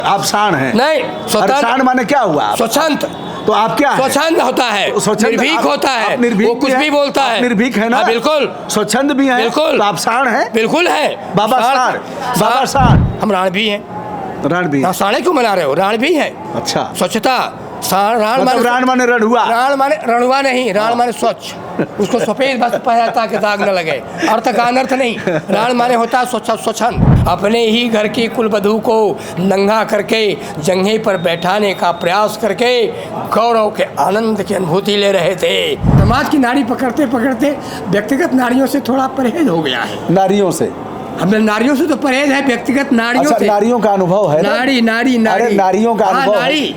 आप साण हैं? नहीं, अरे साण माने क्या हुआ? स्वच्छंद। तो आप क्या है? स्वच्छंद होता है, निर्भीक होता है, वो कुछ भी बोलता है। निर्भीक है ना? बिल्कुल। स्वच्छंद भी है, बिल्कुल। तो आप साण हैं? बिल्कुल है। बाबा साण, बाबा साण। हम राण भी हैं। राण भी? साणे क्यों मना रहे हो? राण भी है। अच्छा। स्वच्छता। राण माने रणहुआ? राण माने रणहुआ नहीं, राण माने स्वच्छ। उसको सफेद वस्त्र पहना ताकि दाग न लगे, अर्थ का अनर्थ नहीं। राण माने होता है स्वच्छंद। अपने ही घर की कुलवधू को नंगा करके जंघे पर बैठाने का प्रयास करके गौरव के आनंद की अनुभूति ले रहे थे। समाज की नारी पकड़ते पकड़ते व्यक्तिगत नारियों से थोड़ा परहेज हो गया है। नारियों से? हमें नारियों से तो परहेज है, व्यक्तिगत नारियों से। नारियों का अनुभव है? नारी नारी नारी। अरे नारियों का अनुभव? नारी,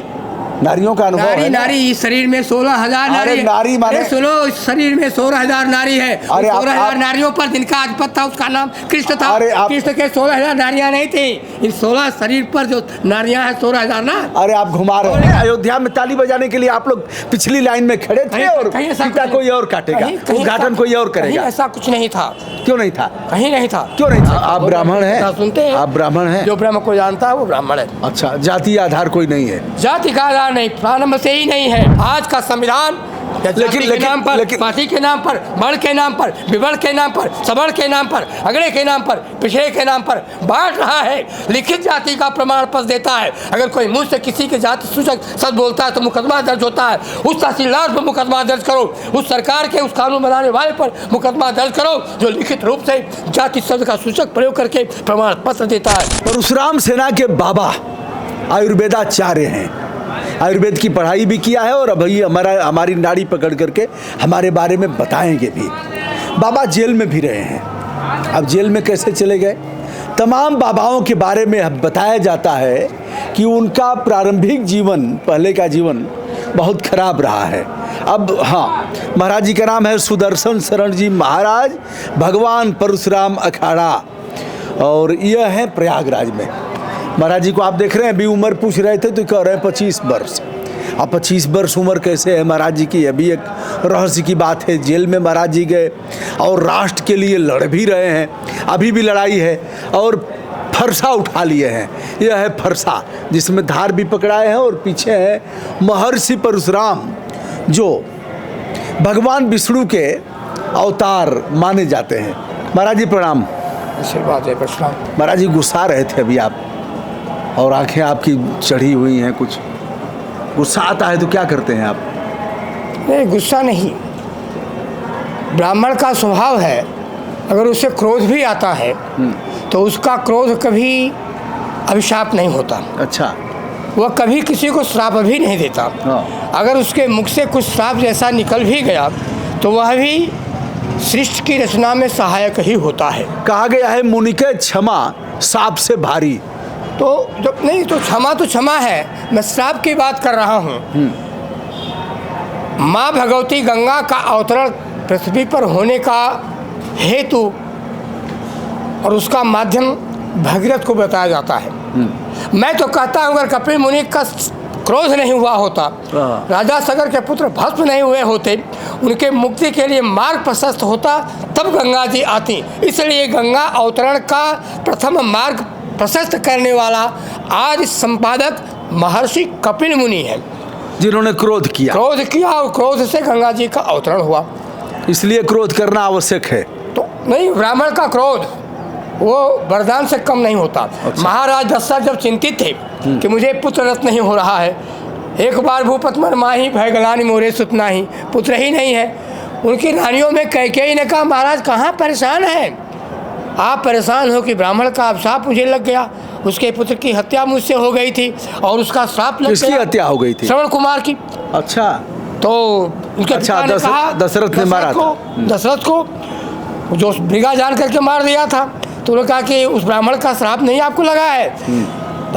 नारियों का अनुभव है? नारी इस शरीर में 16,000 नारी। नारी माने सुनो, इस शरीर में 16,000 नारी है। 16,000 नारियों पर जिनका अधिपत था उसका नाम कृष्ण था। कृष्ण के 16,000 नारियां नहीं थी। इन 16 शरीर पर जो नारियां हैं 16,000 ना। अरे आप घुमा रहे हैं। अयोध्या में ताली बजाने के लिए आप लोग पिछली लाइन में खड़े थे और फीता कोई और काटेगा, उद्घाटन कोई और करेगा। ऐसा कुछ नहीं था। क्यों नहीं था? कहीं नहीं था। क्यों नहीं था? आप ब्राह्मण हैं? सुनते हैं, आप ब्राह्मण हैं। जो ब्रह्म को जानता है वो ब्राह्मण है। अच्छा, जाति आधार कोई नहीं है? जाति का आधार नहीं, प्रारंभ से ही नहीं है। आज का संविधान लेकिन नाम पर, पार्टी के नाम पर, बड़ के नाम पर, विबड़ के नाम पर, सबड़ के नाम पर, अगड़े के नाम पर, पिछड़े के नाम पर बांट रहा है। लिखित जाति का प्रमाण पत्र देता है। अगर कोई मुझ से किसी के जाति सूचक शब्द बोलता है तो मुकदमा दर्ज होता है। उस तहसीलदार पर मुकदमा दर्ज करो, उस सरकार के उस कानून बनाने वाले पर मुकदमा दर्ज करो जो लिखित रूप से जाति शब्द का सूचक प्रयोग करके प्रमाण पत्र देता है। परशुराम सेना के बाबा आयुर्वेदाचार्य हैं, आयुर्वेद की पढ़ाई भी किया है और अभी हमारी नाड़ी पकड़ करके हमारे बारे में बताएंगे भी। बाबा जेल में भी रहे हैं। अब जेल में कैसे चले गए? तमाम बाबाओं के बारे में बताया जाता है कि उनका प्रारंभिक जीवन, पहले का जीवन बहुत खराब रहा है। अब हाँ, महाराज जी का नाम है सुदर्शन शरण जी महाराज, भगवान परशुराम अखाड़ा, और यह है प्रयागराज में। महाराज जी को आप देख रहे हैं, अभी उम्र पूछ रहे थे तो कह रहे हैं 25 वर्ष। अब 25 वर्ष उम्र कैसे है महाराज जी की? अभी एक रहस्य की बात है। जेल में महाराज जी गए और राष्ट्र के लिए लड़ भी रहे हैं, अभी भी लड़ाई है, और फरसा उठा लिए हैं। यह है फरसा, जिसमें धार भी पकड़ाए हैं, और पीछे है महर्षि परशुराम जो भगवान विष्णु के अवतार माने जाते हैं। महाराज जी प्रणाम। आशीर्वाद है परशुराम। महाराज जी गुस्सा रहे थे अभी आप, और आंखें आपकी चढ़ी हुई हैं। कुछ गुस्सा आता है तो क्या करते हैं आप? नहीं, गुस्सा नहीं। ब्राह्मण का स्वभाव है, अगर उसे क्रोध भी आता है तो उसका क्रोध कभी अभिशाप नहीं होता। अच्छा। वह कभी किसी को श्राप भी नहीं देता। हाँ। अगर उसके मुख से कुछ श्राप जैसा निकल भी गया तो वह भी सृष्टि की रचना में सहायक ही होता है। कहा गया है मुनि के क्षमा साप से भारी। तो जब नहीं, तो क्षमा है। मैं श्राप की बात कर रहा हूँ। माँ भगवती गंगा का अवतरण पृथ्वी पर होने का हेतु और उसका माध्यम भगीरथ को बताया जाता है। मैं तो कहता हूँ, अगर कपिल मुनि का क्रोध नहीं हुआ होता, राजा सगर के पुत्र भस्म नहीं हुए होते, उनके मुक्ति के लिए मार्ग प्रशस्त होता, तब गंगा जी आती। इसलिए गंगा अवतरण का प्रथम मार्ग प्रशस्त करने वाला आज संपादक महर्षि कपिल मुनि है, जिन्होंने क्रोध किया और क्रोध से गंगा जी का अवतरण हुआ। इसलिए क्रोध करना आवश्यक है। तो नहीं, ब्राह्मण का क्रोध वो वरदान से कम नहीं होता। अच्छा। महाराज दशरथ जब चिंतित थे कि मुझे पुत्र रत्न नहीं हो रहा है, एक बार भूपत मन माही भय गलानि मोरे सुत नाही, पुत्र ही नहीं है। उनकी रानियों में कैकेयी ने कहा, महाराज कहाँ परेशान हैं आप? परेशान हो कि ब्राह्मण का अभिशाप मुझे लग गया, उसके पुत्र की हत्या मुझसे हो गई थी और उसका श्राप लग गया। किसकी हत्या हो गई थी? श्रवण कुमार की। अच्छा। तो उनके पिता ने कहा, दशरथ ने मारा था। दशरथ को जो मृगा जान करके मार दिया था, तो उन्होंने कहा कि उस ब्राह्मण का श्राप नहीं आपको लगा है,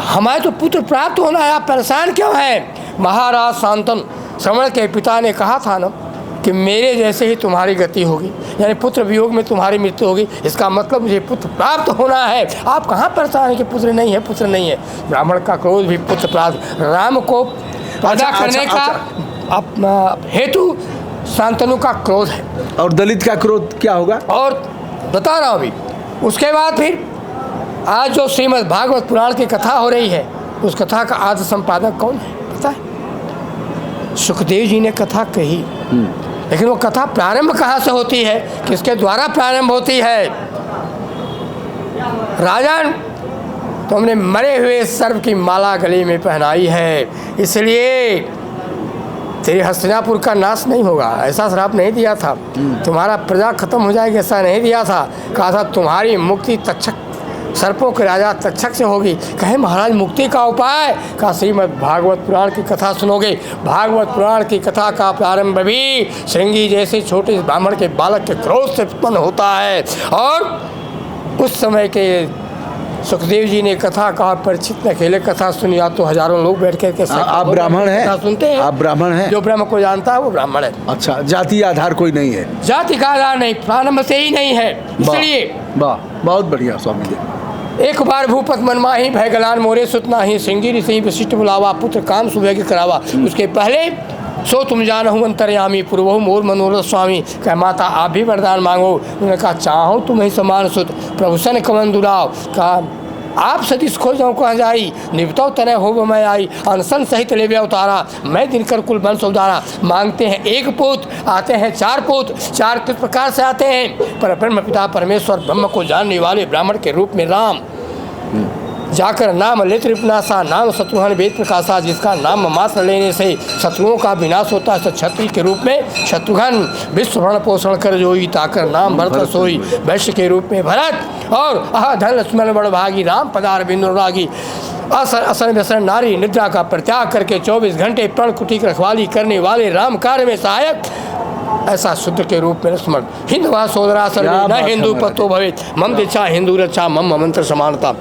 हमारे तो पुत्र प्राप्त होना है, आप परेशान क्यों हैं? महाराज शांतनु श्रवण के पिता ने कहा था ना कि मेरे जैसे ही तुम्हारी गति होगी, यानी पुत्र वियोग में तुम्हारी मृत्यु होगी, इसका मतलब मुझे पुत्र प्राप्त होना है। आप कहाँ परेशान हैं कि पुत्र नहीं है, पुत्र नहीं है? ब्राह्मण का क्रोध भी पुत्र प्राप्त, राम को पैदा करने का हेतु शांतनु का क्रोध है। और दलित का क्रोध क्या होगा? और बता रहा हूँ अभी। उसके बाद फिर आज जो श्रीमद् भागवत पुराण की कथा हो रही है, उस कथा का आदि संपादक कौन है पता है? सुखदेव जी ने कथा कही, लेकिन वो कथा प्रारंभ कहाँ से होती है, किसके द्वारा प्रारंभ होती है? राजन, तुमने मरे हुए सर्प की माला गले में पहनाई है, इसलिए तेरे हस्तिनापुर का नाश नहीं होगा, ऐसा श्राप नहीं दिया था। तुम्हारा प्रजा खत्म हो जाएगी, ऐसा नहीं दिया था। कहा था तुम्हारी मुक्ति तक्षक, सर्पों के राजा तक्षक से होगी। कहे महाराज मुक्ति का उपाय? कहा श्रीमद् भागवत पुराण की कथा सुनोगे। भागवत पुराण की कथा का प्रारंभ भी श्रृंगी जैसे छोटे ब्राह्मण के बालक के क्रोध से उत्पन्न होता है। और उस समय के सुखदेव जी ने कथा कहा, परीक्षित ने अकेले कथा सुनी, आप तो हजारों लोग बैठ कर के आप ब्राह्मण हैं? कथा सुनते हैं। आप ब्राह्मण हैं? जो ब्रह्म को जानता है वो ब्राह्मण है। अच्छा, जाति आधार कोई नहीं है? जाति का आधार नहीं, प्रारंभ से ही नहीं है। इसलिए वाह, बहुत बढ़िया स्वामी जी। एक बार भूपत मनमाही भय गलान मोरे सुतना ही, श्रृंगी ऋषि वशिष्ठ बुलावा, पुत्र काम सुबह के करावा। उसके पहले सो तुम जानहु अंतर्यामी, पूर्वहु मोर मनोरथ स्वामी। कह माता आप भी वरदान मांगो। उन्होंने कहा चाहूँ तुम्हें समान सुत, प्रभु सन कमन दुराव। कहा आप सतीश खो जाऊँ कहाँ जाई, निपटो तनय हो मैं आई, अनशन सहित ले अवतारा, मैं दिनकर कुल वंश उदारा। मांगते हैं एक पुत्र, आते हैं चार पुत्र। चार किस प्रकार से आते हैं? पर ब्रह्म पिता परमेश्वर, ब्रह्म को जानने वाले ब्राह्मण के रूप में राम। जाकर नाम ले त्रिपनासा, नाम शत्रुघ्न वेद प्रकाशा। जिसका नाम मात्र लेने से शत्रुओं का विनाश होता है, क्षत्रिय के रूप में शत्रुघ्न। विश्व भरण पोषण कर जोई, ताकर नाम भरत सोई। वैश्य के रूप में भरत, और अह धन लक्ष्मण बड़ भागी, राम पदार बिंदु रागी। असन व्यसन नारी निद्रा का परित्याग करके 24 घंटे प्रण कुटी की रखवाली करने वाले, राम कार्य में सहायक, ऐसा शुद्ध के रूप में लक्ष्मण। हिंदवा सोदरा सर्वे न हिंदू पतो भवेत, मम दीक्षा हिंदू रक्षा, मम मंत्र समानता।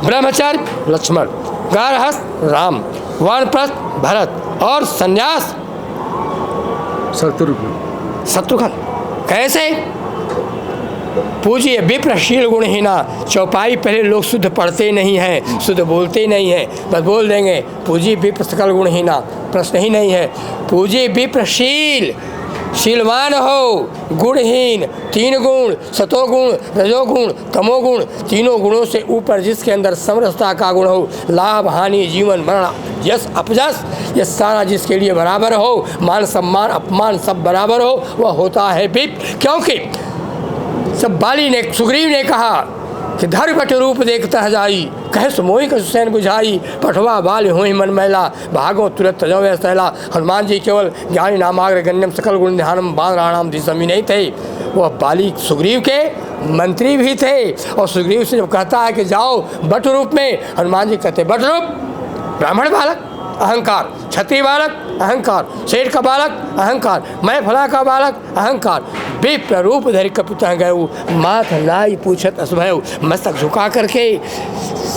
ब्रह्मचार्य लक्ष्मण, गारहस्थ राम, वानप्रस्थ भरत, और संन्यास शत्रुघ्न। कैसे? पूजिए विप्रशील गुणहीना। चौपाई पहले लोग शुद्ध पढ़ते नहीं हैं, शुद्ध बोलते नहीं हैं, बस बोल देंगे पूजी विप्र सकल गुणहीना। प्रश्न ही नहीं है। पूजी विप्रशील, शीलवान हो, गुणहीन। 3 गुण, सतोगुण, रजोगुण, तमोगुण, तीनों गुणों से ऊपर जिसके अंदर समरसता का गुण हो, लाभ हानि जीवन मरण यश अपजस, ये सारा जिसके लिए बराबर हो, मान सम्मान अपमान सब बराबर हो, वह होता है विप्र। क्योंकि सब बाली ने, सुग्रीव ने कहा कि धर बट रूप देखता जाई, कहे सुमोही का सुसैन बुझाई। पठवा बाल होई मन मैला, भागो तुरंत तजो सहला। हनुमान जी केवल ज्ञानी नामाग्र गण्यम सकल गुण ध्यानम बाल राणाम दिशमी नहीं थे, वह बाली सुग्रीव के मंत्री भी थे। और सुग्रीव से जब कहता है कि जाओ बट रूप में, हनुमान जी कहते बट रूप, ब्राह्मण बालक अहंकार, क्षत्रिय बालक अहंकार, शेर का बालक अहंकार, मैं फला का बालक अहंकार। विप्र रूप धरि कपित गए, माथ लाई पूछत असभय। मस्तक झुका करके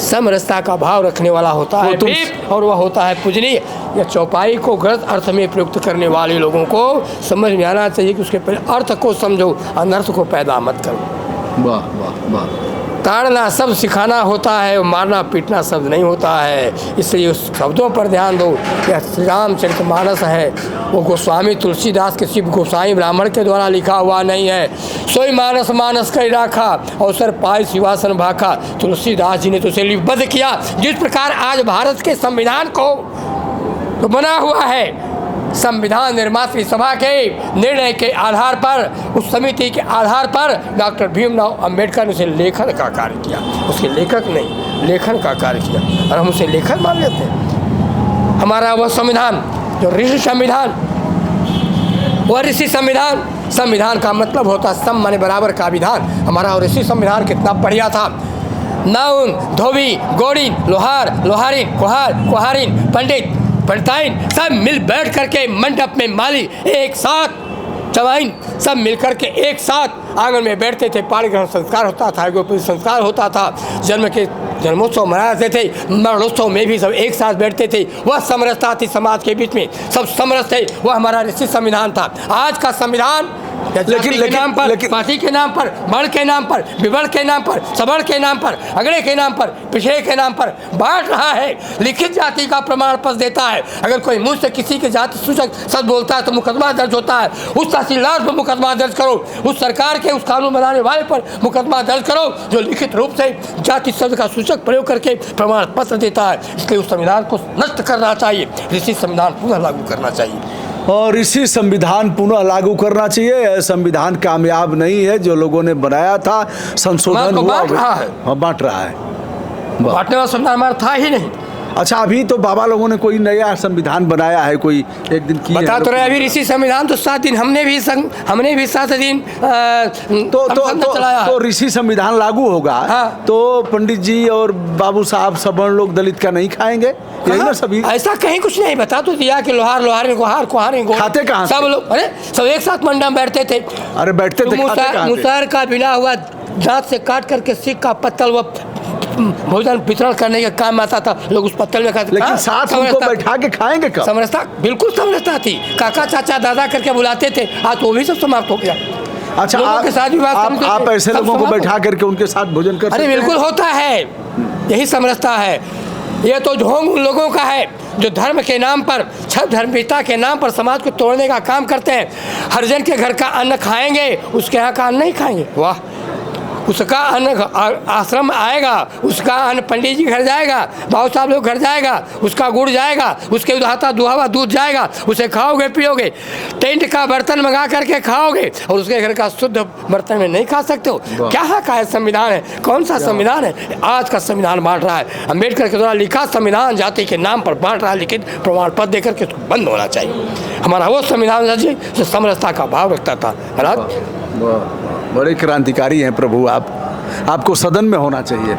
समरसता का भाव रखने वाला होता है विप्र, और वह होता है पूजनीय। यह चौपाई को गलत अर्थ में प्रयुक्त करने वाले लोगों को समझ में आना चाहिए कि उसके पहले अर्थ को समझो, अनर्थ को पैदा मत करो। वाह वाह वाह। ताड़ना सब सिखाना होता है, मारना पीटना शब्द नहीं होता है। इसलिए उस शब्दों पर ध्यान दो। यह श्री रामचरितमानस है, वो गोस्वामी तुलसीदास के शिव गोसाई ब्राह्मण के द्वारा लिखा हुआ नहीं है। सोई मानस मानस कर राखा, अवसर पाए शिवासन भाखा। तुलसीदास जी ने तो उसे लिपिबद्ध किया। जिस प्रकार आज भारत के संविधान को तो बना हुआ है, संविधान निर्मात्री सभा के निर्णय के आधार पर, उस समिति के आधार पर डॉक्टर भीमराव अंबेडकर ने उसे लेखन का कार्य किया। उसके लेखक नहीं, लेखन का कार्य किया, और हम उसे लेखक मान लेते हैं। हमारा वह संविधान जो ऋषि संविधान, वह ऋषि संविधान, संविधान का मतलब होता सम माने बराबर का विधान। हमारा ऋषि संविधान कितना बढ़िया था। नाउन, धोबी, गोड़ीन, लोहार, लोहारिन, कुहार, कुहारिन, पंडित, पंडिताइन सब मिल बैठ करके मंडप में माली एक साथ, चवाइन सब मिलकर के एक साथ आंगन में बैठते थे। पाणी ग्रहण संस्कार होता था, गोपी संस्कार होता था, जन्मोत्सव मनाते थे, मरणोत्सव में भी सब एक साथ बैठते थे। वह समरसता थी समाज के बीच में, सब समरस थे। वह हमारा ऋषि संविधान था। आज का संविधान या जाति के नाम पर, पार्टी के नाम पर, बड़ के नाम पर, विबड़ के नाम पर, सबड़ के नाम पर, अगड़े के नाम पर, पिछड़े के नाम पर बांट रहा है। लिखित जाति का प्रमाण पत्र देता है, अगर कोई मुंह से किसी के जाति सूचक शब्द बोलता है तो मुकदमा दर्ज होता है। उस तहसीलदार पर मुकदमा दर्ज करो, उस सरकार के उस कानून बनाने वाले पर मुकदमा दर्ज करो जो लिखित रूप से जाति शब्द का सूचक प्रयोग करके प्रमाण पत्र देता है। इसलिए उस संविधान को नष्ट करना चाहिए, इसी संविधान पुनः लागू करना चाहिए और इसी संविधान पुनः लागू करना चाहिए। संविधान कामयाब नहीं है, जो लोगों ने बनाया था संशोधन हुआ, बांट रहा है। हाँ, बांट रहा है। बांटने वाला संविधान हमारा था ही नहीं। अच्छा, अभी तो बाबा लोगों ने कोई नया संविधान बनाया है, कोई एक दिन की बता तो रहे अभी ऋषि संविधान तो 7 दिन हमने भी 7 दिन तो ऋषि संविधान लागू होगा। हाँ। तो पंडित जी और बाबू साहब सवर्ण लोग दलित का नहीं खाएंगे, यही ना सभी? ऐसा कहीं कुछ नहीं, बता तो दिया कि लोहार ने गुहार खाते कहाँ सब लोग, अरे सब एक साथ मंडा में बैठते थे। अरे बैठते थे, मुसहर का बिना हुआ दांत से काट करके सिक्का का पत्तल व भोजन वितरण करने के काम आता था, लोग उस पत्तल में खाते। लेकिन साथ उनको बैठा के खाएंगे कब? समझता, बिल्कुल समझता थी, काका चाचा दादा करके बुलाते थे। आज तो भी सब समाप्त हो गया। अच्छा, आप ऐसे लोगों को बैठा करके उनके साथ भोजन कर? अरे बिल्कुल होता है, यही समझता है। ये तो ढोंग उन लोगों का है जो धर्म के नाम पर, छठ धर्मपिता के नाम पर समाज को तोड़ने का काम करते हैं। हरिजन के घर का अन्न खाएंगे, उसके यहाँ का अन्न नहीं खाएंगे। वाह, उसका अन्न आश्रम आएगा, उसका अन्न पंडित जी घर जाएगा, बाबू साहब लोग घर जाएगा, उसका गुड़ जाएगा, उसके उधाता दुहावा दूध जाएगा, उसे खाओगे पियोगे। टेंट का बर्तन मंगा करके खाओगे और उसके घर का शुद्ध बर्तन में नहीं खा सकते हो। क्या का है संविधान है? कौन सा संविधान है? आज का संविधान बांट रहा है। अम्बेडकर के द्वारा लिखा संविधान जाति के नाम पर बांट रहा है, लिखित प्रमाण पत्र देकर के उसको बंद होना चाहिए। हमारा वो संविधान जो समरसता का भाव रखता था। बड़े क्रांतिकारी हैं प्रभु आप, आपको सदन में होना चाहिए।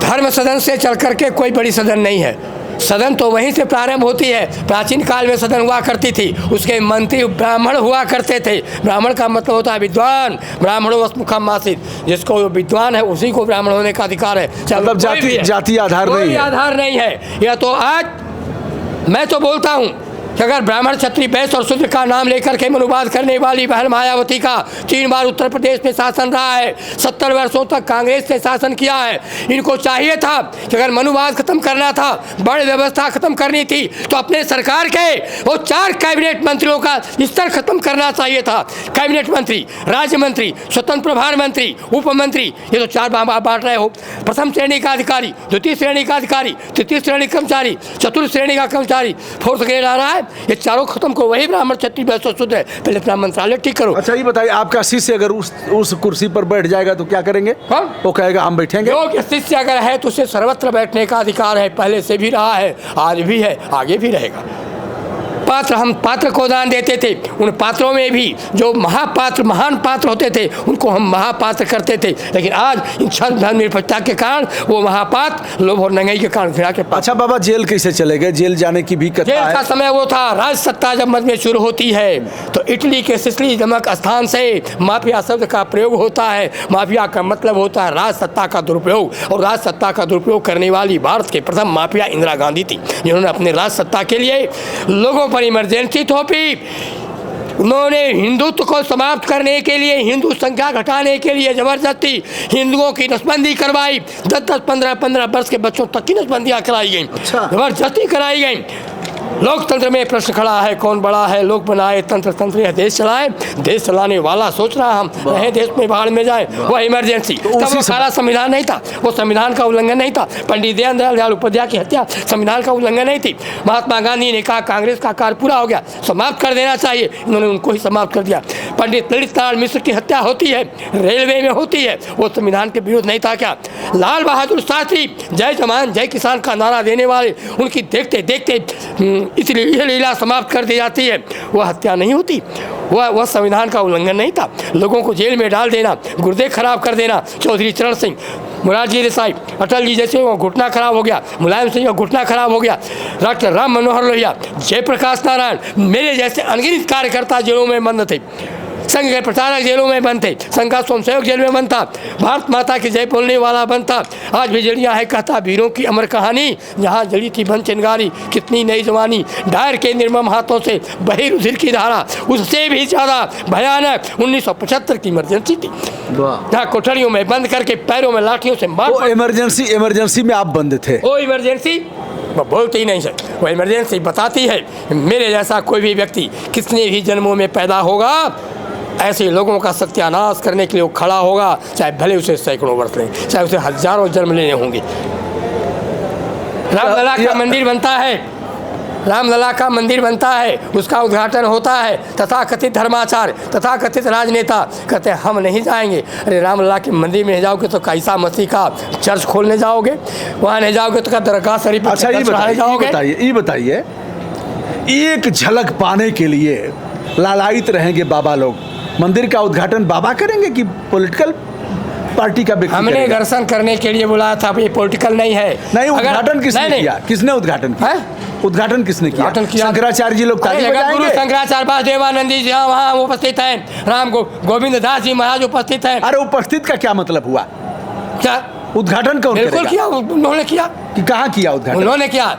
धर्म सदन से चल करके कोई बड़ी सदन नहीं है, सदन तो वहीं से प्रारंभ होती है। प्राचीन काल में सदन हुआ करती थी, उसके मंत्री ब्राह्मण हुआ करते थे। ब्राह्मण का मतलब होता है विद्वान, ब्राह्मणों वस्मुखम आसीत्, जिसको विद्वान है उसी को ब्राह्मण होने का अधिकार है। मतलब जाति आधार नहीं है, कोई आधार नहीं है। यह तो आज मैं तो बोलता हूँ कि अगर ब्राह्मण क्षत्रिय वैश्य और शूद्र का नाम लेकर के अनुवाद करने वाली बहन मायावती का 3 बार उत्तर प्रदेश में शासन रहा है, 70 वर्षों तक कांग्रेस ने शासन किया है। इनको चाहिए था कि अगर मनुवाद खत्म करना था, बड़ व्यवस्था खत्म करनी थी, तो अपने सरकार के वो 4 कैबिनेट मंत्रियों का स्तर खत्म करना चाहिए था। कैबिनेट मंत्री, राज्य मंत्री, स्वतंत्र प्रभार मंत्री, उप मंत्री, ये तो 4 बांट रहे हो। प्रथम श्रेणी का अधिकारी, द्वितीय श्रेणी का अधिकारी, तृतीय श्रेणी कर्मचारी, चतुर्थ श्रेणी का कर्मचारी, 4th ग्रेड आ रहा है। ये चारों खत्म को, वही ब्राह्मण क्षत्रिय वैश्य शूद्र है। पहले अपना मंत्रालय ठीक करो। अच्छा ये बताइए, आपका शिष्य अगर उस कुर्सी पर बैठ जाएगा तो क्या करेंगे? वो कहेगा हम बैठेंगे। योग्य शिष्य अगर है तो उसे सर्वत्र बैठने का अधिकार है, पहले से भी रहा है, आज भी है, आगे भी रहेगा। पात्र, हम पात्र को दान देते थे, उन पात्रों में भी जो महापात्र महान पात्र होते थे उनको हम महापात्र करते थे। लेकिन आज इन छल धर्मनिरपेक्षता के कारण वो महापात्र लोभ और नंगाई के कारण घृणा के। अच्छा बाबा, जेल कैसे चले गए? जेल जाने की भी कथा जेल है। का समय वो था, राज सत्ता जब मध्य में शुरू होती है तो इटली के सिसिली नमक स्थान से माफिया शब्द का प्रयोग होता है। माफिया का मतलब होता है राज सत्ता का दुरुपयोग, और राज सत्ता का दुरुपयोग करने वाली भारत के प्रथम माफिया इंदिरा गांधी थी, जिन्होंने अपने राज सत्ता के लिए लोगों पर इमरजेंसी थोपी। उन्होंने हिंदुत्व को समाप्त करने के लिए, हिंदू संख्या घटाने के लिए जबरदस्ती हिंदुओं की नसबंदी करवाई। 10-10, 15-15 वर्ष के बच्चों तक की नसबंदियाँ कराई गई, जबरदस्ती कराई गई। लोकतंत्र में प्रश्न खड़ा है, कौन बड़ा है? लोग बनाए तंत्र, तंत्र यह देश चलाए। देश चलाने वाला सोच रहा हम रहे देश में बाढ़ में जाए, वह इमरजेंसी। तब वो काला संविधान नहीं था, वो संविधान का उल्लंघन नहीं था। पंडित दीनदयाल उपाध्याय की हत्या संविधान का उल्लंघन नहीं थी। महात्मा गांधी ने कहा कांग्रेस का कार्य पूरा हो गया, समाप्त कर देना चाहिए, इन्होंने उनको ही समाप्त कर दिया। पंडित ललित नारायण मिश्र की हत्या होती है, रेलवे में होती है, वो संविधान के विरोध नहीं था क्या? लाल बहादुर शास्त्री जय जवान जय किसान का नारा देने वाले, उनकी देखते देखते इसलिए यह लीला समाप्त कर दी जाती है, वह हत्या नहीं होती, वह संविधान का उल्लंघन नहीं था। लोगों को जेल में डाल देना, गुर्दे खराब कर देना, चौधरी चरण सिंह, मोरारजी देसाई, अटल जी जैसे वो घुटना खराब हो गया, मुलायम सिंह का घुटना खराब हो गया, डॉक्टर राम मनोहर लोहिया, जयप्रकाश नारायण, मेरे जैसे अनगिनत कार्यकर्ता जेलों में बंद थे। संघ के प्रचारक जेलों में बंद थे, संघ का स्वयंसेवक जेल में बंद था, भारत माता की जय बोलने वाला बंद था। आज भी जड़ियाँ है कहता वीरों की अमर कहानी, जहाँ जड़ी थी बन चिंगारी कितनी नई जवानी। डायर के निर्मम हाथों से बही रुधिर की धारा, उससे भी ज़्यादा भयानक 1975 की इमरजेंसी थी, जहाँ कोठरियों में बंद करके पैरों में लाठियों से मार। वो इमरजेंसी में आप बंद थे। वो इमरजेंसी वो बोलती ही नहीं है, वो इमरजेंसी बताती है मेरे जैसा कोई भी व्यक्ति कितने भी जन्मों में पैदा होगा, ऐसे लोगों का सत्यानाश करने के लिए वो खड़ा होगा, चाहे भले उसे सैकड़ों वर्ष लें, चाहे उसे हजारों जन्म लेने होंगे। रामलला का मंदिर बनता है, रामलला का मंदिर बनता है, उसका उद्घाटन होता है, तथाकथित धर्माचार्य तथाकथित राजनेता कहते हैं हम नहीं जाएंगे। अरे रामलला के मंदिर में नहीं जाओगे तो ईसा मसीह का चर्च खोलने जाओगे, वहाँ नहीं जाओगे तो क्या दरगाह शरीफ। अच्छा ये बताइए एक झलक पाने के लिए लालायित रहेंगे बाबा लोग, मंदिर का उद्घाटन बाबा करेंगे कि पॉलिटिकल पार्टी का व्यक्ति? हमने दर्शन करने के लिए बुलाया था, ये पॉलिटिकल नहीं है। नहीं, उद्घाटन किसने किया? किसने उद्घाटन किया? उद्घाटन किसने किया? शंकराचार्य जी लोग ताली बजाएंगे। गुरु शंकराचार्य वासुदेवानंद जी जहाँ वहाँ उपस्थित हैं, राम गोविंद दास जी महाराज उपस्थित हैं। अरे उपस्थित का क्या मतलब हुआ? क्या उद्घाटन कौन करेगा? बिल्कुल किया, उन्होंने किया। कि कहाँ किया उद्घाटन? उन्होंने किया।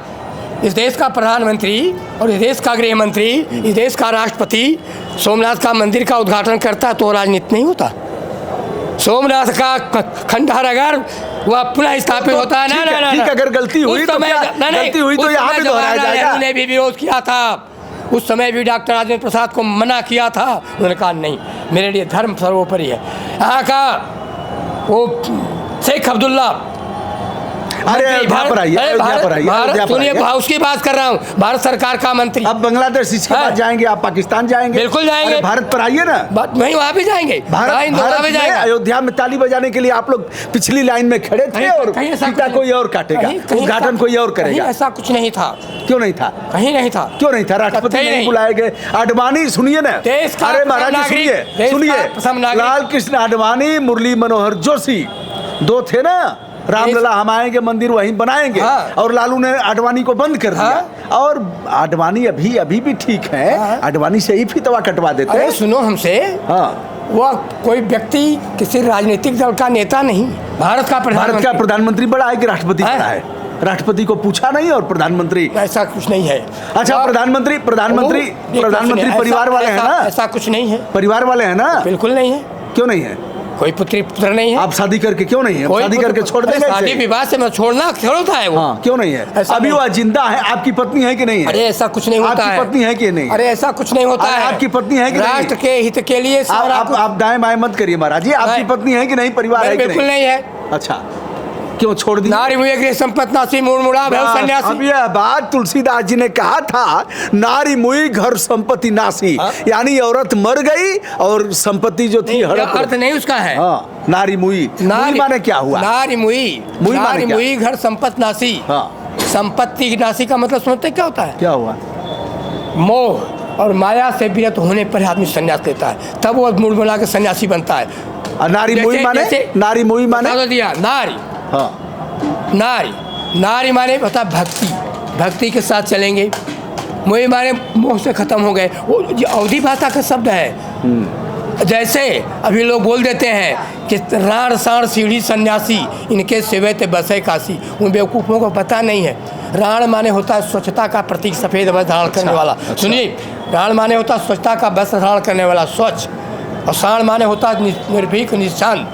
इस देश का प्रधानमंत्री और इस देश का गृह मंत्री, इस देश का राष्ट्रपति सोमनाथ का मंदिर का उद्घाटन करता तो राजनीति नहीं होता। सोमनाथ का खंडहर अगर वह पुनः स्थापित होता है ना, ठीक, अगर गलती हुई तो यहाँ पे दोहराया जाएगा। ने भी विरोध किया था, उस समय भी डॉक्टर राजेंद्र प्रसाद को मना किया था। उन्होंने कहा नहीं, मेरे लिए धर्म सर्वोपरि है। यहाँ का वो शेख अब्दुल्ला, अरे अयोध्या पर आइए, सुनिए उसकी बात कर रहा हूँ, भारत सरकार का मंत्री। अब बांग्लादेश इसके बाद जाएंगे, आप पाकिस्तान जाएंगे? बिल्कुल जाएंगे। भारत पर आइए ना, नहीं वहाँ भी जाएंगे। भारत में अयोध्या में ताली बजाने के लिए आप लोग पिछली लाइन में खड़े थे और पिता कोई और काटेगा, उद्घाटन कोई और करेगा। ऐसा कुछ नहीं था। क्यों नहीं था? कहीं नहीं था। क्यों नहीं था? राष्ट्रपति नहीं बुलाए गए? आडवाणी सुनिए ना, अरे महाराज सुनिए, लाल कृष्ण आडवाणी, मुरली मनोहर जोशी दो थे ना। रामलला हम आएंगे, मंदिर वहीं बनाएंगे। हाँ। और लालू ने आडवाणी को बंद कर दिया। हाँ। और आडवाणी अभी भी ठीक है। हाँ। आडवाणी से ही फितवा कटवा देते हैं। सुनो हमसे, हाँ, वह कोई व्यक्ति किसी राजनीतिक दल का नेता नहीं, भारत का प्रधानमंत्री बड़ा है कि राष्ट्रपति बड़ा है? राष्ट्रपति को पूछा नहीं और प्रधानमंत्री? ऐसा कुछ नहीं है। अच्छा, प्रधानमंत्री परिवार वाले हैं ना? ऐसा कुछ नहीं है। परिवार वाले हैं ना? बिल्कुल नहीं है। क्यों नहीं है? कोई पुत्र नहीं है। आप शादी करके क्यों नहीं है? शादी करके छोड़ देंगे? शादी विवाह से मैं छोड़ना होता है वो। हाँ, क्यों नहीं है? अभी वो जिंदा है। आपकी पत्नी है कि नहीं है? अरे ऐसा कुछ नहीं होता है। आपकी पत्नी है कि नहीं? अरे ऐसा कुछ नहीं होता है। आपकी पत्नी है कि नहीं? राष्ट्र के हित के लिए आप दाएं बाएं मत करिए महाराज जी। आपकी पत्नी है कि नहीं? परिवार है कि नहीं? बिल्कुल नहीं है। अच्छा, क्यों छोड़ दी? नारी मुए गृह संपत्ति नासी मुड़ा भय सन्यासी। अब यह बात तुलसीदास जी ने कहा था, नारी मुई घर संपत्ति नासी। यानी औरत मर गई और संपत्ति जो थी हड़प। अर्थ नहीं उसका है। हाँ, नारी मुई माने क्या हुआ? नारी मुई घर संपत्ति नासी। हाँ, संपत्ति नासी का मतलब समझते क्या होता है? क्या हुआ? मोह और माया से विरत होने पर आदमी संन्यास लेता है, तब वो मूड बना के सन्यासी बनता है। नारी मुई माने दिया नारी। हाँ, नारी माने बता भक्ति के साथ चलेंगे। मोह माने मोह से खत्म हो गए। वो अवधी भाषा का शब्द है। जैसे अभी लोग बोल देते हैं कि राण साण सीढ़ी सन्यासी, इनके सेवे ते बसे काशी। उन बेवकूफ़ों को पता नहीं है, राण माने होता है स्वच्छता का प्रतीक, सफ़ेद वस्त्र धारण करने वाला। सुनिए, राण माने होता है स्वच्छता का वस्त्र धारण करने वाला, स्वच्छ। और शान माने होता है निर्भीक निशान।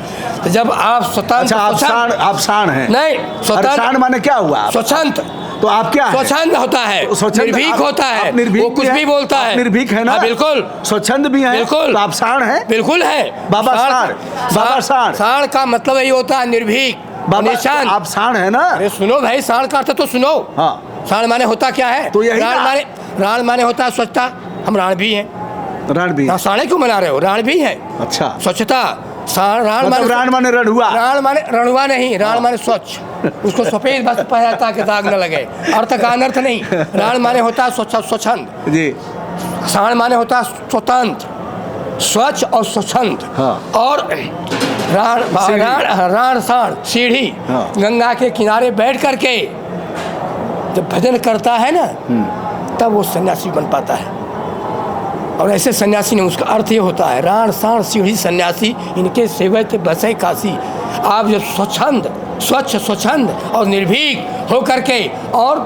तो जब आप स्वतंत्र, आप शान हैं? नहीं, स्वतंत्र। शान माने क्या हुआ? स्वतंत्र। तो आप क्या? स्वच्छंद होता है, निर्भीक होता है, वो कुछ भी बोलता है। निर्भीक है ना? बिल्कुल। स्वच्छंद भी है। बिल्कुल। तो आप शान हैं? बिल्कुल है। बाबा शान। शान का मतलब यही होता है निर्भीक, निशान। आप शान है ना? अरे सुनो भाई, शान का अर्थ तो सुनो। हाँ, शान माने होता क्या है? तो यही राण माने होता है स्वच्छता। हम राण भी हैं। राण भी? साढ़े क्यों मना रहे हो? राण भी है। अच्छा, स्वच्छता। राण माने रणुआ? राण माने रणुआ नहीं, राण माने स्वच्छ। उसको सफेद बस पहनता के दाग न लगे, अर्थ का अनर्थ नहीं। राण माने होता है स्वच्छंद जी। साण माने होता है स्वतंत्र, स्वच्छ और स्वच्छंद। हाँ। और राण साण सीढ़ी। हाँ। गंगा के किनारे बैठ करके जब भजन करता है ना, तब वो सन्यासी बन पाता है। और ऐसे सन्यासी ने, उसका अर्थ ये होता है राण साण सीढ़ी सन्यासी इनके सेवक बसे काशी। आप जब स्वच्छंद और निर्भीक हो करके और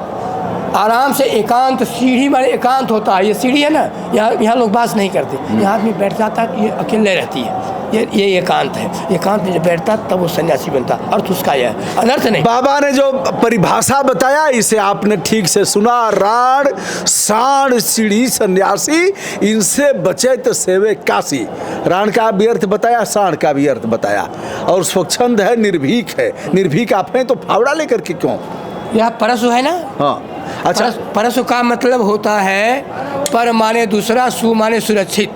आराम से एकांत, सीढ़ी माने एकांत होता है, ये सीढ़ी है ना, यहाँ लोग बात नहीं करते, यहाँ आदमी बैठ जाता है, ये अकेले रहती है, ये एकांत है। एकांत में जब बैठता तब वो सन्यासी बनता। अर्थ उसका यह है, अनर्थ नहीं। बाबा ने जो परिभाषा बताया इसे आपने ठीक से सुना। राण साण सीढ़ी सन्यासी इनसे बचे तो सेवे काशी। राण का भी अर्थ बताया, साण का भी अर्थ बताया, और स्वच्छंद है, निर्भीक है। निर्भीक आप हैं तो फावड़ा लेकर के क्यों? यह परसु है ना। हाँ, अच्छा। परसु का मतलब होता है पर माने दूसरा, सु माने सुरक्षित,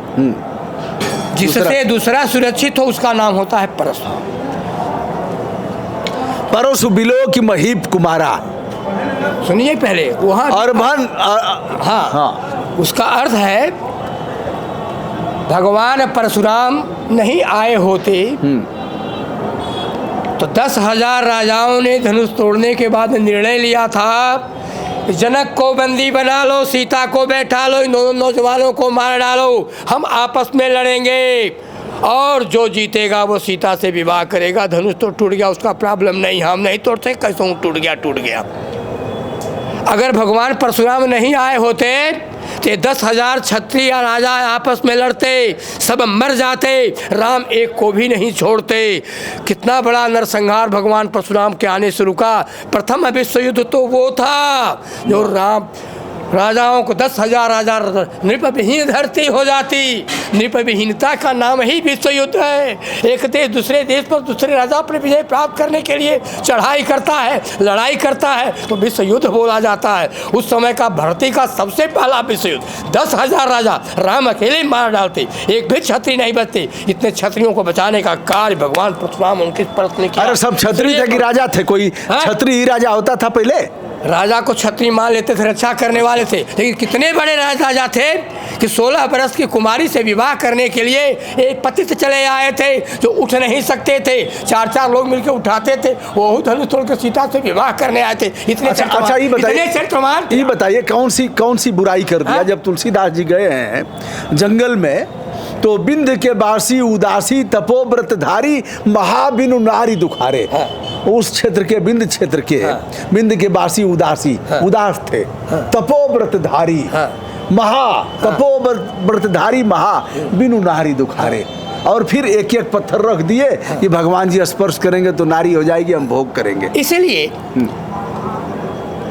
जिससे दूसरा सुरक्षित हो उसका नाम होता है परसु। परसु बिलो की महीप कुमारा, सुनिए पहले वहाँ और भन हाँ, उसका अर्थ है भगवान परशुराम नहीं आए होते तो 10,000 राजाओं ने धनुष तोड़ने के बाद निर्णय लिया था, जनक को बंदी बना लो, सीता को बैठा लो, इन दोनों नौजवानों को मार डालो, हम आपस में लड़ेंगे और जो जीतेगा वो सीता से विवाह करेगा। धनुष तो टूट गया, उसका प्रॉब्लम नहीं, हम नहीं तोड़ते, कैसे टूट गया। अगर भगवान परशुराम नहीं आए होते तो 10,000 क्षत्रिय राजा आपस में लड़ते, सब मर जाते, राम एक को भी नहीं छोड़ते। कितना बड़ा नरसंहार भगवान परशुराम के आने से रुका। प्रथम विश्व युद्ध तो वो था जो राम राजाओं को 10,000 राजा नृपविहीन धरती हो जाती। नृपविहीनता का नाम ही विश्व युद्ध है। एक देश दूसरे देश पर दूसरे राजा पर विजय प्राप्त करने के लिए चढ़ाई करता है, लड़ाई करता है तो विश्व युद्ध बोला जाता है। उस समय का भारती का सबसे पहला विश्व युद्ध, 10,000 राजा राम अकेले मार डालते, एक भी क्षत्रिय नहीं बचते। इतने क्षत्रियों को बचाने का कार्य भगवान परशुराम उनके परत ने किया। अरे सब क्षत्रिय थे कि राजा थे? कोई क्षत्रिय राजा होता था पहले? राजा को क्षत्रिय मान लेते थे, रक्षा करने वाले थे, लेकिन कितने बड़े राजा थे कि 16 बरस की कुमारी से विवाह करने के लिए एक पतित चले आए थे जो उठ नहीं सकते थे, 4 लोग मिलकर उठाते थे, वो धनुष तोड़ के सीता से विवाह करने आए थे। इतने अच्छा ये बताइए कौन सी बुराई कर दिया? जब तुलसीदास जी गए हैं जंगल में तो बिंद के बासी उदासी तपोव्रतधारी महाबिनु नारी दुखारे। उस क्षेत्र के बिंद क्षेत्र के बिंद के बासी उदासी, उदास थे, तपोव्रतधारी महा, तपोव्रतधारी महा बिनु नारी दुखारे। और फिर एक एक पत्थर रख दिए कि भगवान जी स्पर्श करेंगे तो नारी हो जाएगी, हम भोग करेंगे। इसलिए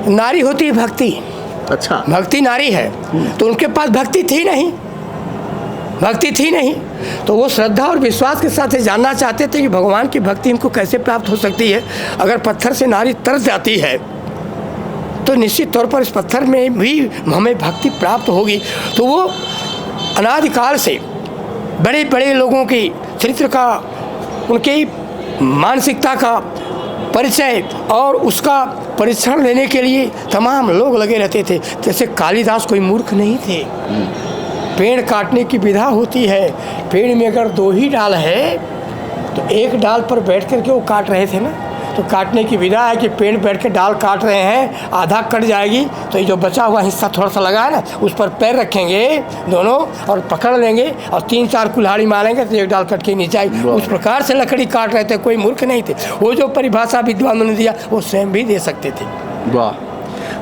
नारी होती है भक्ति। अच्छा, भक्ति नारी है तो उनके पास भक्ति थी नहीं, तो वो श्रद्धा और विश्वास के साथ जानना चाहते थे कि भगवान की भक्ति इनको कैसे प्राप्त हो सकती है। अगर पत्थर से नारी तरस जाती है तो निश्चित तौर पर इस पत्थर में भी हमें भक्ति प्राप्त होगी। तो वो अनादिकाल से बड़े बड़े लोगों की चरित्र का, उनकी मानसिकता का परिचय और उसका परीक्षण लेने के लिए तमाम लोग लगे रहते थे। जैसे कालिदास कोई मूर्ख नहीं थे। पेड़ काटने की विधा होती है, पेड़ में अगर 2 ही डाल है तो एक डाल पर बैठ कर के वो काट रहे थे ना, तो काटने की विधा है कि पेड़ बैठ के डाल काट रहे हैं, आधा कट जाएगी तो ये जो बचा हुआ हिस्सा थोड़ा सा लगा है ना, उस पर पैर रखेंगे दोनों और पकड़ लेंगे और 3-4 कुल्हाड़ी मारेंगे तो एक डाल कट के नीचे आएगी। उस प्रकार से लकड़ी काट रहे थे, कोई मूर्ख नहीं थे। वो जो परिभाषा विद्वानों ने दिया वो स्वयं भी दे सकते थे। वाह,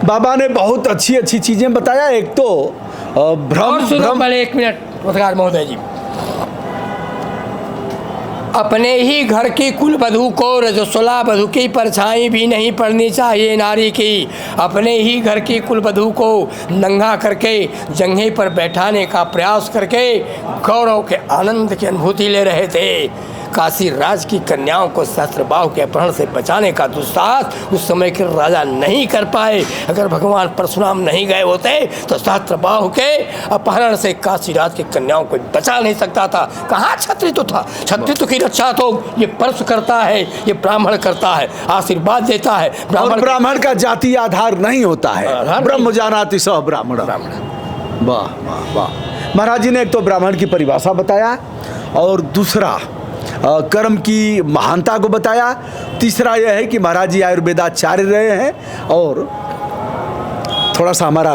बाबा ने बहुत अच्छी चीजें बताया। एक तो भ्रम। एक मिनट पत्रकार महोदय जी, अपने ही घर की कुल वधू को रजस्वला वधू की परछाई भी नहीं पड़नी चाहिए नारी की। अपने ही घर की कुल वधू को नंगा करके जंघे पर बैठाने का प्रयास करके गौरव के आनंद की अनुभूति ले रहे थे। काशी राज की कन्याओं को सहस्त्रबाहु के अपहरण से बचाने का दुस्साहस उस समय के राजा नहीं कर पाए। अगर भगवान परशुराम नहीं गए होते तो सहस्त्रबाहु के अपहरण से काशी राज की कन्याओं को बचा नहीं सकता था। कहाँ क्षत्रित्व था? क्षत्रित्व की रक्षा तो ये परशु करता है, ये ब्राह्मण करता है, आशीर्वाद देता है। ब्राह्मण का जाति आधार नहीं होता है, ब्रह्म जानाति सह ब्राह्मण। वाह वाह वाह। महाराज जी ने एक तो ब्राह्मण की परिभाषा बताया और दूसरा कर्म की महानता को बताया। तीसरा यह है कि महाराज जी आयुर्वेदाचार्य रहे हैं और थोड़ा सा हमारा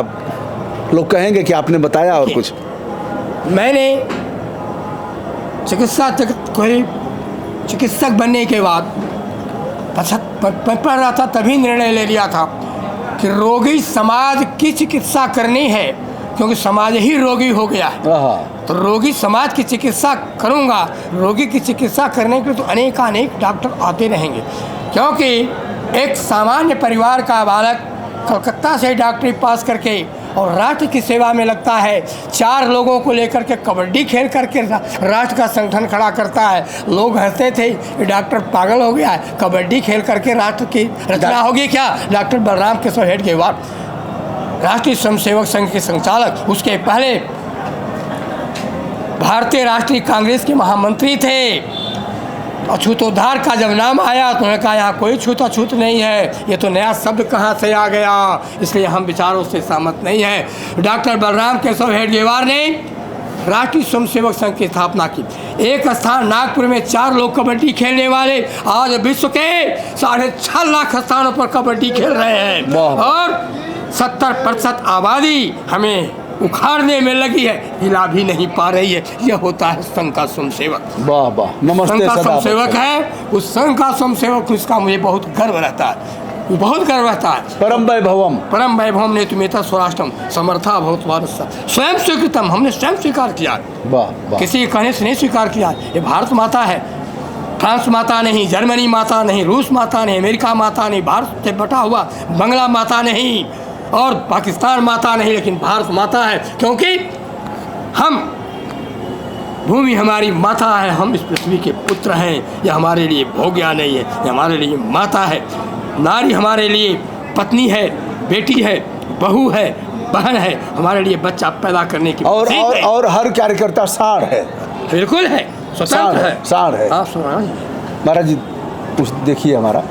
लोग कहेंगे कि आपने बताया और कुछ मैंने चिकित्सक बनने के बाद पढ़ रहा था, तभी निर्णय ले लिया था कि रोगी समाज की चिकित्सा करनी है, क्योंकि समाज ही रोगी हो गया है। तो रोगी समाज की चिकित्सा करूंगा। रोगी की चिकित्सा करने के लिए तो अनेक डॉक्टर आते रहेंगे, क्योंकि एक सामान्य परिवार का बालक कलकत्ता से डॉक्टरी पास करके और राष्ट्र की सेवा में लगता है, 4 लोगों को लेकर के कबड्डी खेल करके राष्ट्र का संगठन खड़ा करता है। लोग हंसते थे कि डॉक्टर पागल हो गया है, कबड्डी खेल करके राष्ट्र की रचना होगी क्या। डॉक्टर बलराम केशव हेडगेवार राष्ट्रीय स्वयंसेवक संघ के संचालक, उसके पहले भारतीय राष्ट्रीय कांग्रेस के महामंत्री थे। अछूतोद्धार का जब नाम आया तो उन्होंने कहा यहाँ कोई छूत नहीं है, ये तो नया शब्द कहाँ से आ गया, इसलिए हम विचारों से सहमत नहीं हैं। डॉक्टर बलराम केशव हेडगेवार ने राष्ट्रीय स्वयंसेवक संघ की स्थापना की। एक स्थान नागपुर में 4 लोग कबड्डी खेलने वाले आज विश्व के 6.5 लाख स्थानों पर कबड्डी खेल रहे हैं, और 70% आबादी हमें उखाड़ने में लगी है, हिला भी नहीं पा रही है। यह होता है संघ का स्वयंसेवक। वाह वाह, नमस्ते। संघ का स्वयंसेवक है, उस संघ का स्वयंसेवक, उसका मुझे बहुत गर्व रहता है, बहुत गर्व रहता है। परम वैभवम ने तुम्हें स्वराष्ट्रम समर्था बहुत भारत स्वयं स्वीकृतम, हमने स्वयं स्वीकार किया। वाह, किसी के कहने से नहीं स्वीकार किया। ये भारत माता है, फ्रांस माता नहीं, जर्मनी माता नहीं, रूस माता नहीं, अमेरिका माता नहीं, भारत से बटा हुआ बंगला माता नहीं और पाकिस्तान माता नहीं, लेकिन भारत माता है, क्योंकि हम भूमि हमारी माता है, हम इस पृथ्वी के पुत्र हैं। यह हमारे लिए भोग्या नहीं है, यह हमारे लिए माता है। नारी हमारे लिए पत्नी है, बेटी है, बहू है, बहन है, हमारे लिए बच्चा पैदा करने की और हर कार्यकर्ता साढ़ है। बिल्कुल है, स्वतंत्र है, साढ़ है। महाराज जी कुछ देखिए हमारा।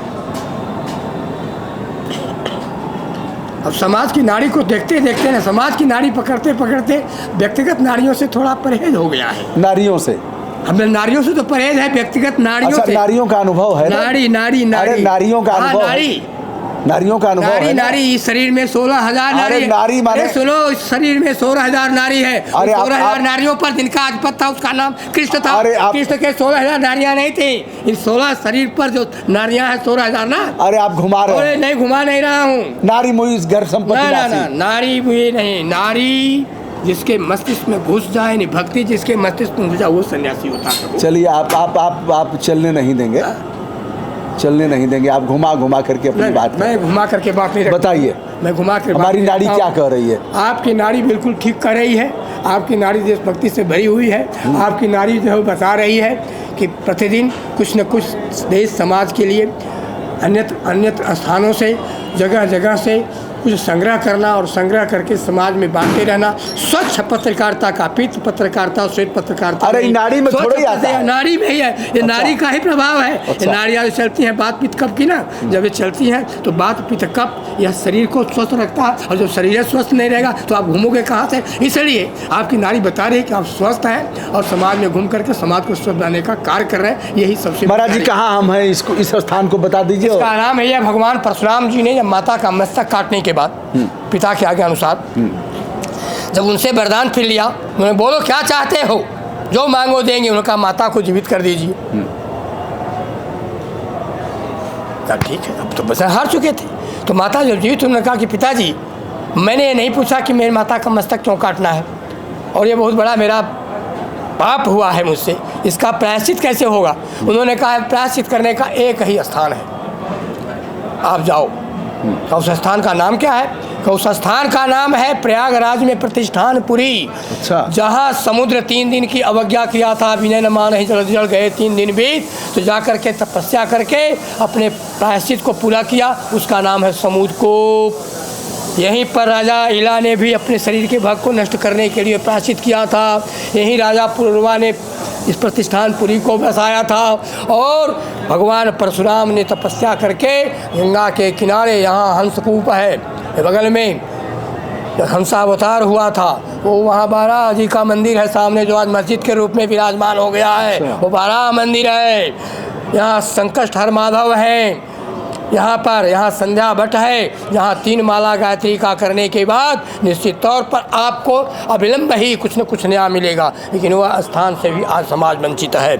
अब समाज की नारी को देखते देखते ना, समाज की नारी पकड़ते पकड़ते व्यक्तिगत नारियों से थोड़ा परहेज हो गया है। नारियों से हमें नारियों से तो परहेज है, व्यक्तिगत नारियों से। नारियों का अनुभव है। नारी नारियों का अनुभव, नारियों का अनुभव। नारी इस शरीर में 16,000 नारी है। नारी माने सुनो, इस शरीर में 16,000 नारी है। 16,000 नारियों पर जिनका अधिपत था उसका नाम कृष्ण था। कृष्ण के 16,000 नारियां नहीं थी। इन 16 शरीर पर जो नारियां हैं 16,000 ना। अरे आप घुमा रहे हैं। नहीं, घुमा नहीं रहा हूँ। नारी मुई इस घर संपत्ति ना, नारी मुई नहीं, नारी जिसके मस्तिष्क में घुस जाए, नहीं भक्ति जिसके मस्तिष्क में घुस जाए वो सन्यासी होता है। चलिए आप चलने नहीं देंगे, चलने नहीं देंगे। आप घुमा करके अपनी बात। मैं घुमा करके बात नहीं बताइए। मैं घुमा कर हमारी नारी क्या कह रही है? आपकी नारी बिल्कुल ठीक कर रही है। आपकी नारी देशभक्ति से भरी हुई है। आपकी नारी जो है बता रही है कि प्रतिदिन कुछ न कुछ देश समाज के लिए अन्यत्र स्थानों से, जगह जगह से कुछ संग्रह करना और संग्रह करके समाज में बांटते रहना। स्वच्छ पत्रकारिता का, पीत पत्रकारिता, श्वेत पत्रकारिता। अरे नारी में थोड़ा ही आता है, नारी में ही है। ये नारी का ही प्रभाव है। ये नारियाँ जो चलती हैं बात पित्त कप की ना, जब ये चलती हैं तो बात पित्त कप यह शरीर को स्वस्थ रखता है, और जब शरीर स्वस्थ नहीं रहेगा तो आप घूमोगे कहाँ से। इसलिए आपकी नारी बता रही है कि आप स्वस्थ हैं और समाज में घूम करके समाज को स्वस्थ बनाने का कार्य कर रहे हैं। यही सबसे। महाराज जी कहाँ हम हैं, इसको इस स्थान को बता दीजिए। इसका नाम है, भगवान परशुराम जी ने जब माता का मस्तक काटने के बाद पिता के आज्ञा अनुसार जब उनसे वरदान फिर लिया, उन्होंने बोलो क्या चाहते हो, जो मांगो देंगे। उन्होंने कहा माता को जीवित कर दीजिए। कहा ठीक है, अब तो बस हार चुके थे। तो माता जब जीवित, उन्होंने कहा कि पिताजी मैंने ये नहीं पूछा कि मेरी माता का मस्तक क्यों काटना है, और ये बहुत बड़ा मेरा पाप हुआ है मुझसे, इसका प्रायश्चित कैसे होगा। उन्होंने कहा प्रायश्चित करने का एक ही स्थान है, आप जाओ। उस स्थान का नाम क्या है? उस स्थान का नाम है प्रयागराज में प्रतिष्ठानपुरी। अच्छा। जहाँ समुद्र 3 दिन की अवज्ञा किया था, विनय न मानहि जल गए 3 दिन बीत, तो जा करके तपस्या करके अपने प्रायश्चित को पूरा किया। उसका नाम है समुद्रकोप। यहीं पर राजा इला ने भी अपने शरीर के भाग को नष्ट करने के लिए प्रायश्चित किया था। यहीं राजा पुरुरवा ने इस प्रतिष्ठानपुरी को बसाया था, और भगवान परशुराम ने तपस्या करके गंगा के किनारे, यहाँ हंसकूप है बगल में, हंसावतार हुआ था वो, वहाँ बारह जी का मंदिर है सामने, जो आज मस्जिद के रूप में विराजमान हो गया है। वो बारह मंदिर है। यहाँ संकष्टहर माधव हैं, यहाँ संध्या भट्ट है, यहाँ 3 माला गायत्री का करने के बाद निश्चित तौर पर आपको अविलंब ही कुछ न कुछ नया मिलेगा, लेकिन वह स्थान से भी आज समाज वंचित है।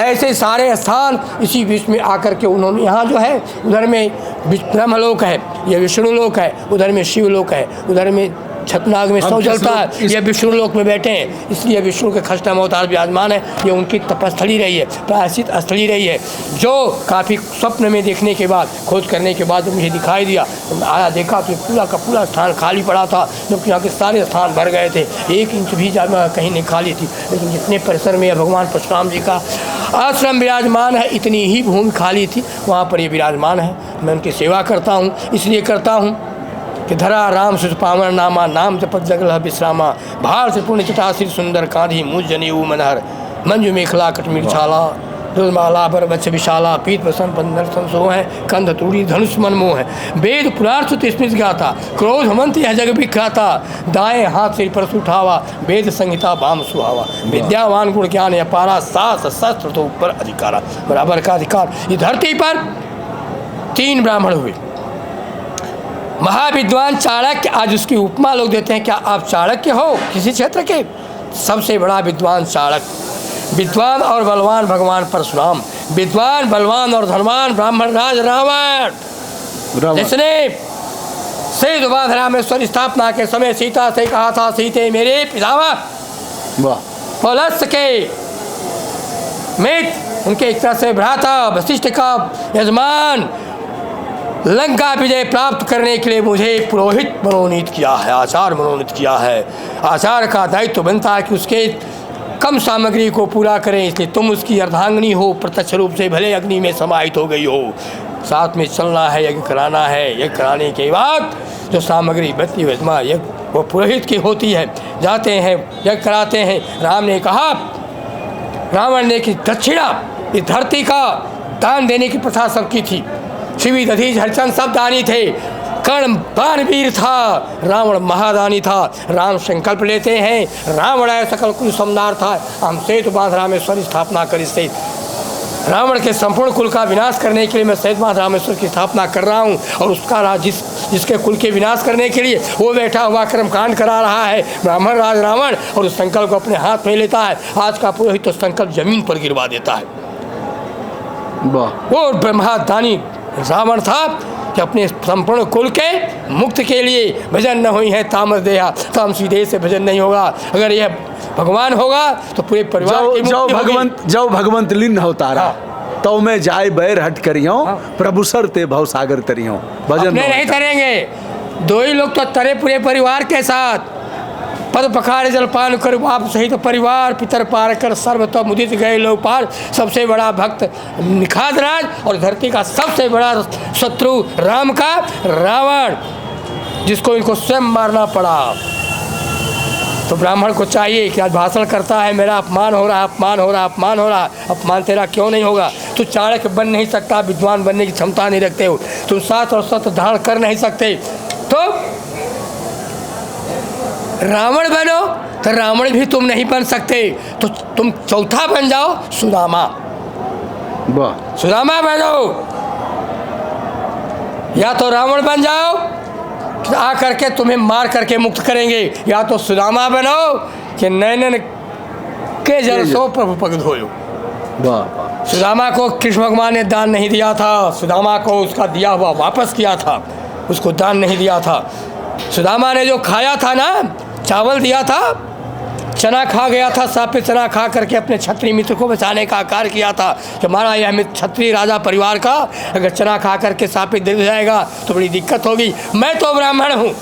ऐसे सारे स्थान इसी बीच में आकर के उन्होंने, यहाँ जो है उधर में ब्रह्मलोक है, ये विष्णुलोक है, उधर में शिवलोक है, उधर में छतनाग में सौ जलता है, ये विष्णु लोक में बैठे हैं, इसलिए विष्णु के खष्टम अवतार विराजमान है। ये उनकी तपस्थली रही है, प्रायश्चित स्थली रही है, जो काफ़ी स्वप्न में देखने के बाद, खोज करने के बाद मुझे दिखाई दिया। आया देखा तो पूरा का पूरा स्थान खाली पड़ा था, जबकि यहाँ के सारे स्थान भर गए थे, 1 इंच भी जगह कहीं नहीं खाली थी। लेकिन जितने परिसर में भगवान परशुराम जी का आश्रम विराजमान है, इतनी ही भूमि खाली थी, वहाँ पर ये विराजमान है। मैं उनकी सेवा करता हूँ, इसलिए करता हूँ कि धरा राम सुत पावन नामा, नाम जपत जगल विश्रामा, भार से पुण्य चटासिर सुंदर कांधी, मुझ जनेऊ मनहर, मंजू मेखला कटमिर छाला, दुर्माला बर बच्च विशाला, पीत प्रसन्न पंदर संसो है, कंध तूड़ी धनुष मनमोह है, वेद पुराण सुत स्मृत गाता, क्रोध मंत यह जग विख्याता, दाएं हाथ से परस उठावा, वेद संहिता वाम सुहावा, विद्यावान गुण ज्ञान अपारा, सास शस्त्र तो ऊपर अधिकारा, बराबर का अधिकार। ये धरती पर 3 ब्राह्मण हुए, महाविद्वान चाणक्य, आज उसकी उपमा लोग देते हैं, क्या आप चाणक्य हो किसी क्षेत्र के? सबसे बड़ा विद्वान चाणक्य, विद्वान और बलवान भगवान परशुराम, विद्वान बलवान और धनवान ब्राह्मण राज रावण, जिसने सेतु बांध रामेश्वर स्थापना के समय सीता से कहा था, सीते मेरे पितामह पौलस्त्य के मित्र, उनके एक तरह से भ्राता वशिष्ठ का यजमान, लंका विजय प्राप्त करने के लिए मुझे पुरोहित मनोनीत किया है, आचार्य मनोनीत किया है। आचार्य का दायित्व तो बनता है कि उसके कम सामग्री को पूरा करें, इसलिए तुम उसकी अर्धांगिनी हो, प्रत्यक्ष रूप से भले अग्नि में समाहित हो गई हो, साथ में चलना है, यज्ञ कराना है, यज्ञ कराने के बाद जो सामग्री बचती है यज्ञ वो पुरोहित की होती है। जाते हैं यज्ञ कराते हैं। राम ने कहा, रावण ने कि दक्षिणा इस धरती का दान देने की प्रथा सबकी थी, शिवी दधीच हरिचंद सब दानी थे, कर्ण बाणवीर था, रावण महादानी था। राम संकल्प लेते हैं, रावण आय सकल कुल समदार था, हम सेतु बांध रामेश्वर स्थापना कर, इससे रावण के संपूर्ण कुल का विनाश करने के लिए मैं सेतु बांध रामेश्वर की स्थापना कर रहा हूँ। और उसका राज जिसके कुल के विनाश करने के लिए वो बैठा हुआ कर्मकांड करा रहा है, ब्राह्मण राज रावण, और उस संकल्प को अपने हाथ में लेता है। आज का पुरोहित तो संकल्प जमीन पर गिरवा देता है। वो ब्रह्मदानी रावण था कि अपने संपूर्ण कुल के मुक्त के लिए भजन न हुई है तामस देहा, तामसी देह से भजन नहीं होगा। अगर यह भगवान होगा तो पूरे परिवार की जो भगवंत लीन अवतारा, तो मैं जाय बैर हट करियो, प्रभु सर ते भव सागर तरियो, भजन नहीं तरेंगे। 2 ही लोग तो तरे पूरे परिवार के साथ, पद पखारे जलपान कर आप सहित परिवार, पितर पार कर सर्व तो मुदित गए लोग पार। सबसे बड़ा भक्त निखाद राज और धरती का सबसे बड़ा शत्रु राम का रावण, जिसको इनको स्वयं मारना पड़ा। तो ब्राह्मण को चाहिए कि आज भाषण करता है, मेरा अपमान हो रहा है, अपमान हो रहा है, अपमान हो रहा है, अपमान तेरा क्यों नहीं होगा? तू चाणक्य बन नहीं सकता, विद्वान बनने की क्षमता नहीं रखते हो, तुम साथ और सत्य धारण कर नहीं सकते, तो रावण बनो, तो रावण भी तुम नहीं बन सकते, तो तुम चौथा बन जाओ, सुदामा। सुदामा बनो, या तो रावण बन जाओ आ करके तुम्हें मार करके मुक्त करेंगे, या तो सुदामा बनो कि नैनन के जल सो प्रभु पग धोयो। सुदामा को कृष्ण भगवान ने दान नहीं दिया था, सुदामा को उसका दिया हुआ वापस किया था, उसको दान नहीं दिया था। सुदामा ने जो खाया था ना, चावल दिया था, चना खा गया था, साफे चना खा करके अपने क्षत्रिय मित्र को बचाने का कार्य किया था कि हमारा यह मित्र क्षत्रिय राजा परिवार का अगर चना खा करके साफे गिर जाएगा तो बड़ी दिक्कत होगी। मैं तो ब्राह्मण हूँ।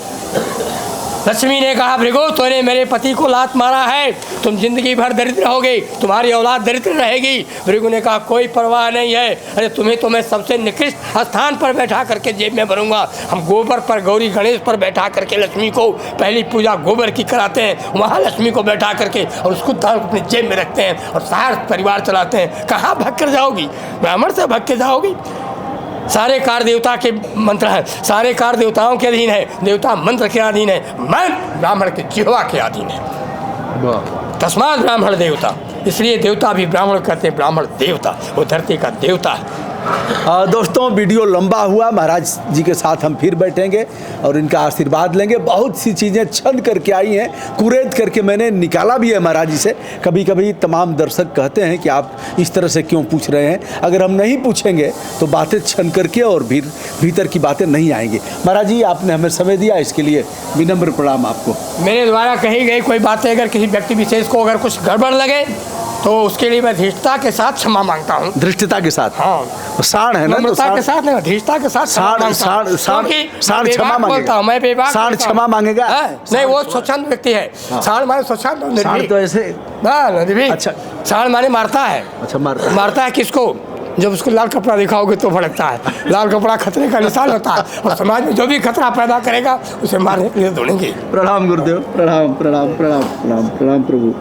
लक्ष्मी ने कहा, भृगु तूने मेरे पति को लात मारा है, तुम जिंदगी भर दरिद्र रहोगे, तुम्हारी औलाद दरिद्र रहेगी। भृगु ने कहा, कोई परवाह नहीं है, अरे तुम्हें तो मैं सबसे निकृष्ट स्थान पर बैठा करके जेब में भरूंगा। हम गोबर पर, गौरी गणेश पर बैठा करके लक्ष्मी को पहली पूजा गोबर की कराते हैं, वहाँ लक्ष्मी को बैठा करके और उसको दान अपनी जेब में रखते हैं और सारा परिवार चलाते हैं। कहाँ भग कर जाओगी? ब्राह्मण से भग के जाओगी? सारे कार्य देवता के मंत्र हैं, सारे कार्य देवताओं के अधीन है, देवता मंत्र के अधीन है, मैं ब्राह्मण के जिह्वा के अधीन है। तस्मात् ब्राह्मण देवता, इसलिए देवता भी ब्राह्मण कहते हैं, ब्राह्मण देवता, वो धरती का देवता है। दोस्तों वीडियो लंबा हुआ, महाराज जी के साथ हम फिर बैठेंगे और इनका आशीर्वाद लेंगे। बहुत सी चीज़ें छन करके आई हैं, कुरेद करके मैंने निकाला भी है महाराज जी से। कभी कभी तमाम दर्शक कहते हैं कि आप इस तरह से क्यों पूछ रहे हैं, अगर हम नहीं पूछेंगे तो बातें छन करके और भीतर की बातें नहीं आएंगी। महाराज जी आपने हमें समय दिया, इसके लिए विनम्र प्रणाम आपको। मेरे द्वारा कही गई कोई बातें अगर किसी व्यक्ति विशेष को अगर कुछ गड़बड़ लगे तो उसके लिए मैं धीरता के साथ क्षमा मांगता हूँ। धृष्टता के साथ, हाँ, साण है ना, तो नम्रता के साथ नहीं, धीरता के साथ क्षमा मांगता हूँ। साण क्षमा मांगेगा, मैं बेबाक साण क्षमा मांगेगा। नहीं, वो स्वच्छंद व्यक्ति है। साण माने स्वच्छंद, साण तो ऐसे, अच्छा, साण माने मारता है। अच्छा, मारता है किसको? जब उसको लाल कपड़ा दिखाओगे तो भड़कता है। लाल कपड़ा खतरे का निशान होता है और समाज में जो भी खतरा पैदा करेगा उसे मारने के लिए दौड़ेंगे। प्रणाम गुरुदेव, प्रणाम प्रणाम प्रणाम प्रणाम प्रणाम प्रभु।